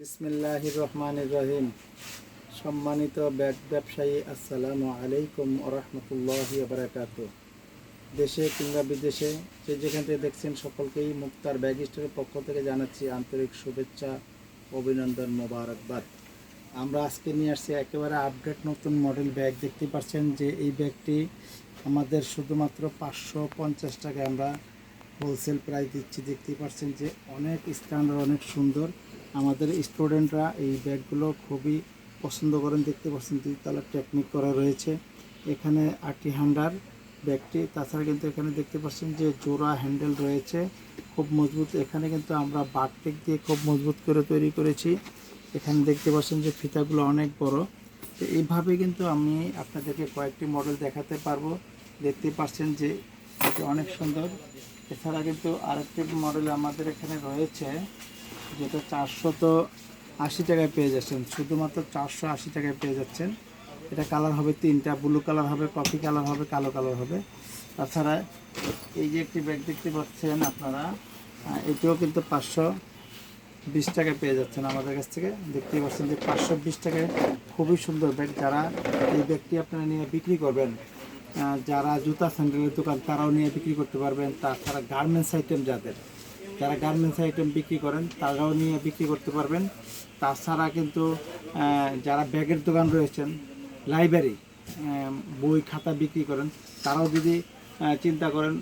বিসমিল্লাহির রহমানির রহিম। সম্মানিত ব্যাগ ব্যবসায়ী, আসসালামু আলাইকুম ওয়া রাহমাতুল্লাহি ওয়া বারাকাতুহু। দেশে কিংবা বিদেশে যে যেখান থেকে দেখছেন সকলকেই মুক্তার ব্যাগ স্টোরের পক্ষ থেকে জানাচ্ছি আন্তরিক শুভেচ্ছা, অভিনন্দন, মোবারকবাদ। আমরা আজকে নিয়ে আসছি একেবারে আপডেট নতুন মডেল ব্যাগ। দেখতে পাচ্ছেন যে এই ব্যাগটি আমাদের শুধুমাত্র 550 টাকায় আমরা হোলসেল প্রাইস দিচ্ছি। দেখতেই পাচ্ছেন যে অনেক স্ট্যান্ডার্ড, অনেক সুন্দর। আমাদের স্টুডেন্টরা এই ব্যাগগুলো খুবই পছন্দ করেন। দেখতে পাচ্ছেন 2 কালার টেকনিক করা রয়েছে। এখানে 80 হ্যান্ডার ব্যাগটি। তাছাড়া কিন্তু এখানে দেখতে পাচ্ছেন যে জোড়া হ্যান্ডেল রয়েছে, খুব মজবুত। এখানে কিন্তু আমরা বারটেক দিয়ে খুব মজবুত করে তৈরি করেছি। এখানে দেখতে পাচ্ছেন যে ফিতাগুলো অনেক বড়। তো এইভাবে কিন্তু আমি আপনাদেরকে কয়েকটি মডেল দেখাতে পারবো। দেখতে পাচ্ছেন যে এটি অনেক সুন্দর। এছাড়া কিন্তু আরেকটি মডেল আমাদের এখানে রয়েছে, যেটা 480 টাকায় পেয়ে যাচ্ছেন। শুধুমাত্র 480 টাকায় পেয়ে যাচ্ছেন। এটা কালার হবে 3টা, ব্লু কালার হবে, কফি কালার হবে, কালো কালার হবে। তাছাড়া এই যে একটি ব্যাগ দেখতে পাচ্ছেন আপনারা, এটিও কিন্তু 520 টাকায় পেয়ে যাচ্ছেন আমাদের কাছ থেকে। দেখতেই পাচ্ছেন যে 520 টাকায় খুবই সুন্দর ব্যাগ। যারা এই ব্যাগটি আপনারা নিয়ে বিক্রি করবেন, যারা জুতা স্যান্ডেলের দোকান তারাও নিয়ে বিক্রি করতে পারবেন। তাছাড়া গার্মেন্টস আইটেম যারা গার্মেন্টস আইটেম বিক্রি করেন তারাও নিয়ে বিক্রি করতে পারবেন। তাছাড়া কিন্তু যারা ব্যাগের দোকান রয়েছেন, লাইব্রেরি, বই খাতা বিক্রি করেন, তারাও যদি চিন্তা করেন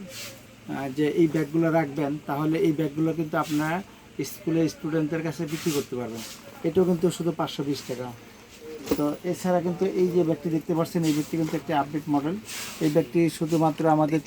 যে এই ব্যাগগুলো রাখবেন, তাহলে এই ব্যাগগুলো কিন্তু আপনারা স্কুলের স্টুডেন্টদের কাছে বিক্রি করতে পারবেন। এটাও কিন্তু শুধু 520 টাকা। তো এছাড়া কিন্তু এই যে ব্যাগটি দেখতে পাচ্ছেন, এই ব্যাগটি কিন্তু একটি আপডেট মডেল। এই ব্যাগটি শুধুমাত্র আমাদের